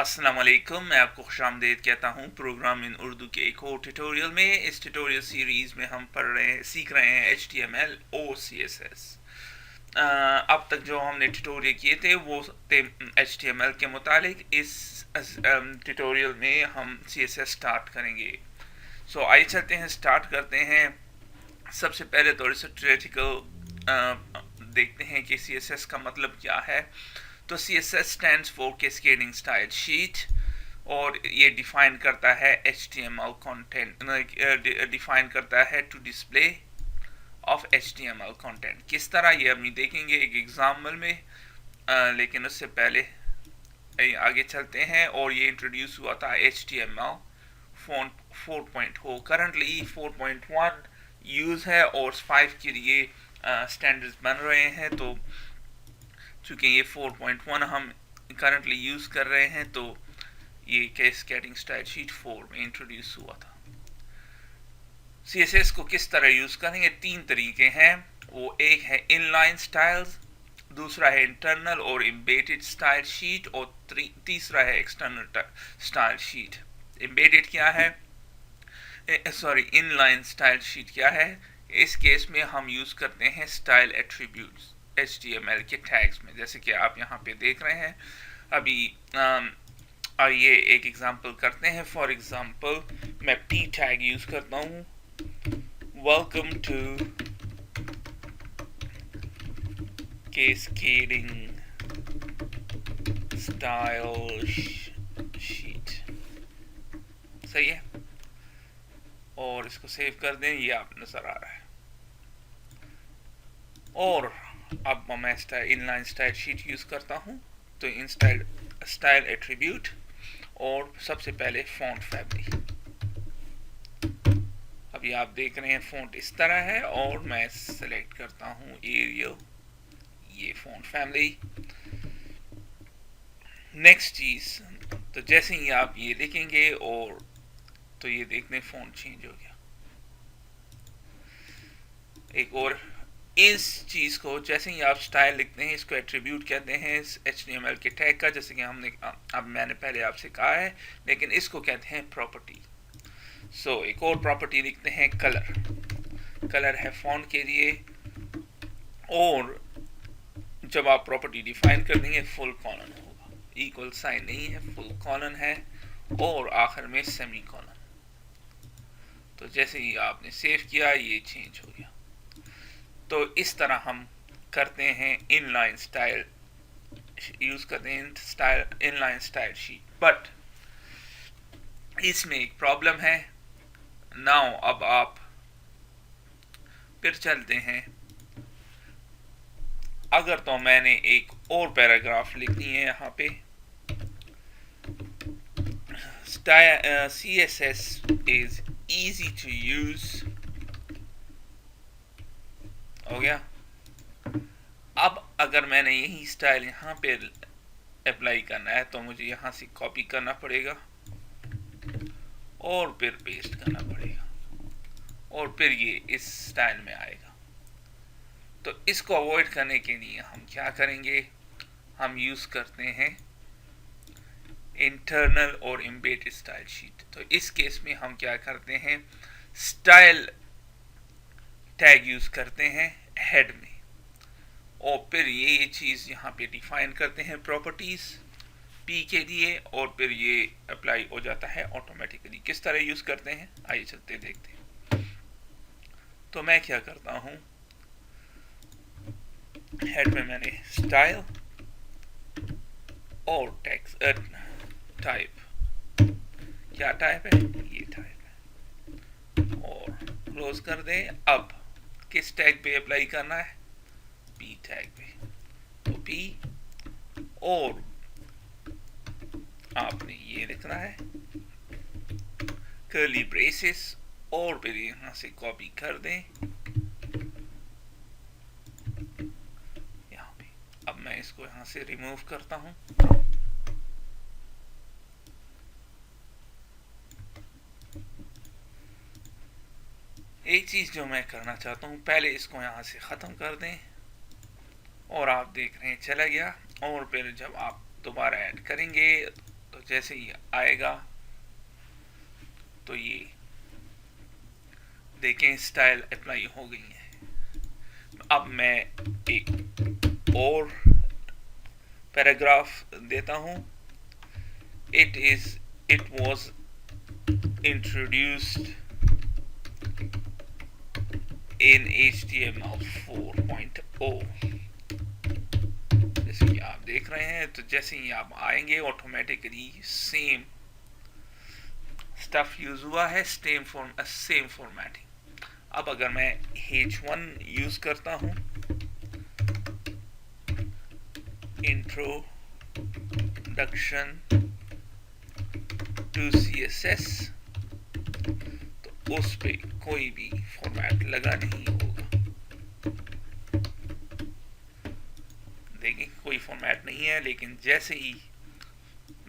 अस्सलाम वालेकुम। मैं आपको खुशामदीद कहता हूँ प्रोग्राम इन उर्दू के एक और ट्यूटोरियल में। इस ट्यूटोरियल सीरीज़ में हम सीख रहे हैं HTML और CSS। अब तक जो हमने ट्यूटोरियल किए थे वो थे HTML के मुतालिक। इस ट्यूटोरियल में हम CSS स्टार्ट करेंगे। आइए चलते हैं, स्टार्ट करते हैं। सबसे पहले थोड़ी सी थ्योरेटिकल देखते हैं कि CSS का मतलब क्या है। तो CSS stands for cascading style sheet, और ये डिफाइन करता है HTML कंटेंट, डिफाइन करता है to display of HTML content. किस तरह ये हम देखेंगे एक एग्जाम्पल में, लेकिन उससे पहले आगे चलते हैं। और ये इंट्रोड्यूस हुआ था HTML 4.0। करंटली 4.1 यूज़ है और 5 के लिए स्टैंडर्ड्स बन रहे हैं। तो चूँकि ये 4.1 हम करंटली यूज़ कर रहे हैं, तो ये कैस्केडिंग स्टाइल शीट 4 में इंट्रोड्यूस हुआ था। CSS को किस तरह यूज़ करेंगे, 3 तरीके हैं। वो एक है इनलाइन स्टाइल्स, दूसरा है इंटरनल और एम्बेडेड स्टाइल शीट, और तीसरा है एक्सटर्नल स्टाइल शीट। एम्बेडेड क्या है, इनलाइन स्टाइल शीट क्या है? इस केस में हम यूज़ करते हैं स्टाइल एट्रीब्यूट्स HTML के टैग्स में, जैसे कि आप यहाँ पे देख रहे हैं। अभी आइए एक एग्जांपल करते हैं। फॉर एग्जांपल मैं P टैग यूज़ करता हूँ, welcome to cascading style sheet. सही है, और इसको सेव कर दें। ये आप नजर आ रहा है। और अब मैं इनलाइन स्टाइल शीट यूज़ करता हूँ, तो इन स्टाइल एट्रीब्यूट, और सबसे पहले फॉन्ट फैमिली। अभी आप देख रहे हैं फॉन्ट इस तरह है, और मैं सेलेक्ट करता हूँ एरियल, ये फॉन्ट फैमिली। नेक्स्ट चीज़, तो जैसे ही आप ये देखेंगे, और तो ये देखने फॉन्ट चेंज हो गया। एक और, इस चीज़ को जैसे ही आप स्टाइल लिखते हैं, इसको एट्रीब्यूट कहते हैं HTML के टैग का, जैसे कि हमने अब मैंने पहले आपसे कहा है, लेकिन इसको कहते हैं प्रॉपर्टी। एक और प्रॉपर्टी लिखते हैं कलर। कलर है फॉन्ट के लिए, और जब आप प्रॉपर्टी डिफाइन कर देंगे फुल कॉलन होगा, इक्वल साइन नहीं है, फुल कॉलन है, और आखिर में सेमी कॉलन। तो जैसे ही आपने सेव किया, ये चेंज हो गया। तो इस तरह हम करते हैं इनलाइन स्टाइल, यूज करते हैं इनलाइन स्टाइल शीट। बट इसमें एक प्रॉब्लम है। नाउ अब आप फिर चलते हैं। अगर तो मैंने एक और पैराग्राफ लिखनी है यहाँ पे, CSS is easy to use, हो गया। अब अगर मैंने यही स्टाइल यहाँ पे अप्लाई करना है, तो मुझे यहाँ से कॉपी करना पड़ेगा और फिर पेस्ट करना पड़ेगा, और फिर ये इस स्टाइल में आएगा। तो इसको अवॉइड करने के लिए हम क्या करेंगे, हम यूज़ करते हैं इंटरनल और एम्बेडेड स्टाइल शीट। तो इस केस में हम क्या करते हैं, स्टाइल टैग यूज़ करते हैं हेड में, और फिर ये चीज़ यहाँ पे डिफाइन करते हैं प्रॉपर्टीज़ P के लिए, और फिर ये अप्लाई हो जाता है ऑटोमेटिकली। किस तरह यूज़ करते हैं, आइए चलते देखते हैं। तो मैं क्या करता हूँ, हेड में मैंने स्टाइल और टेक्स्ट टाइप, क्या टाइप है, ये टाइप है, और क्लोज कर दें। अब किस टैग पे अप्लाई करना है, P टैग पे। तो P, और आपने ये लिखना है कर्ली ब्रेसेस, और फिर यहाँ से कॉपी कर दें यहाँ पे। अब मैं इसको यहाँ से रिमूव करता हूँ। एक चीज़ जो मैं करना चाहता हूँ, पहले इसको यहाँ से ख़त्म कर दें, और आप देख रहे हैं चला गया। और फिर जब आप दोबारा ऐड करेंगे, तो जैसे ही आएगा तो ये देखें स्टाइल अप्लाई हो गई है। अब मैं एक और पैराग्राफ देता हूं। It was introduced in HTML 4.0। जैसे कि आप देख रहे हैं, तो जैसे ही आप आएंगे ऑटोमेटिकली सेम स्टफ यूज हुआ है, सेम फॉर्मेटिंग। अब अगर मैं H1 यूज करता हूं, इंट्रोडक्शन टू CSS, तो उस पे कोई भी फॉर्मेट लगा नहीं होगा। देखिए कोई फॉर्मेट नहीं है, लेकिन जैसे ही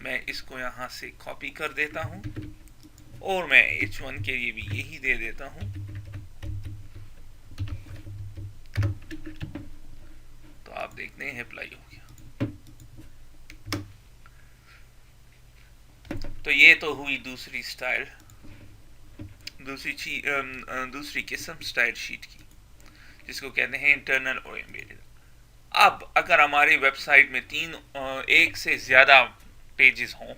मैं इसको यहां से कॉपी कर देता हूं और मैं H1 के लिए भी यही दे देता हूं, तो आप देखते हैं अप्लाई हो गया। तो ये तो हुई दूसरी स्टाइल, दूसरी किस्म स्टाइल शीट की, जिसको कहते हैं इंटरनल और एम्बेडेड। अब अगर हमारी वेबसाइट में एक से ज़्यादा पेजेस हों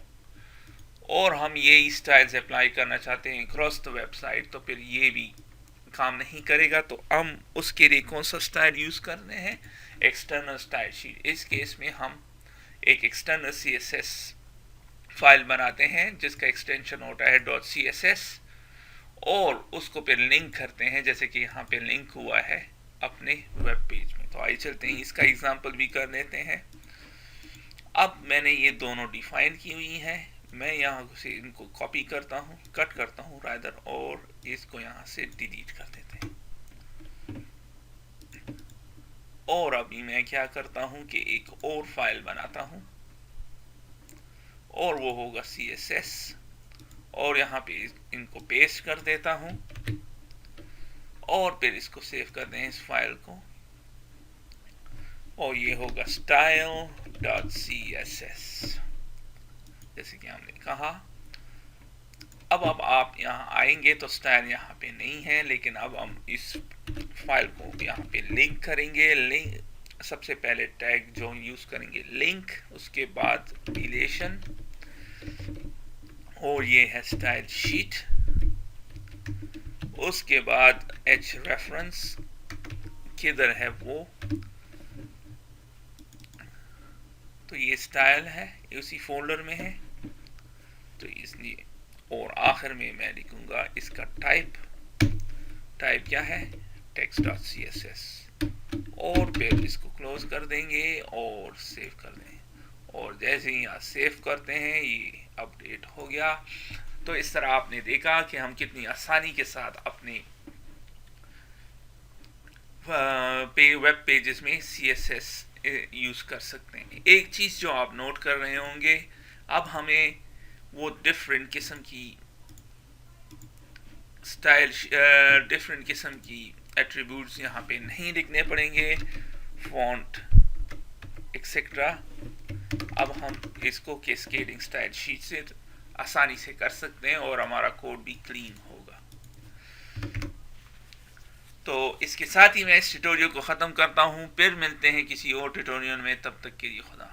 और हम ये स्टाइल्स अप्लाई करना चाहते हैं क्रॉस द वेबसाइट, तो फिर ये भी काम नहीं करेगा। तो हम उसके लिए कौन सा स्टाइल यूज़ करने हैं? External style sheet. इस केस में हम एक एक्सटर्नल CSS फाइल बनाते हैं जिसका एक्सटेंशन होता है .css, और उसको फिर लिंक करते हैं, जैसे कि यहाँ पे लिंक हुआ है अपने वेब पेज में। तो आइए चलते हैं, इसका एग्जांपल भी कर लेते हैं। अब मैंने ये दोनों डिफाइन की हुई हैं, मैं यहाँ से इनको कॉपी करता हूँ, कट करता हूँ रादर, और इसको यहाँ से डिलीट कर देते हैं। और अभी मैं क्या करता हूँ कि एक और फाइल बनाता हूँ, और वो होगा CSS, और यहाँ पे इनको पेस्ट कर देता हूँ और फिर इसको सेव कर दें इस फाइल को, और ये होगा style.css जैसे कि हमने कहा। अब आप यहाँ आएंगे तो स्टाइल यहाँ पे नहीं है, लेकिन अब हम इस फाइल को यहाँ पे लिंक करेंगे। लिंक सबसे पहले टैग जो यूज करेंगे लिंक, उसके बाद रिलेशन, और ये है स्टाइल शीट। उसके बाद H रेफरेंस किधर है वो, तो ये स्टाइल है, उसी फोल्डर में है, तो इसलिए। और आखिर में मैं लिखूंगा इसका टाइप क्या है, text.css, और फिर इसको क्लोज कर देंगे और सेव कर देंगे। और जैसे ही यहाँ सेव करते हैं ये अपडेट हो गया। तो इस तरह आपने देखा कि हम कितनी आसानी के साथ अपने वेब पेजेस में CSS यूज कर सकते हैं। एक चीज जो आप नोट कर रहे होंगे, अब हमें वो डिफरेंट किस्म की स्टाइल, डिफरेंट किस्म की एट्रीब्यूट्स यहाँ पे नहीं लिखने पड़ेंगे, फॉन्ट एक्सेट्रा। अब हम इसको कैस्केडिंग स्टाइल शीट से आसानी से कर सकते हैं और हमारा कोड भी क्लीन होगा। तो इसके साथ ही मैं इस ट्यूटोरियल को ख़त्म करता हूँ, फिर मिलते हैं किसी और ट्यूटोरियल में, तब तक के लिए खुदा।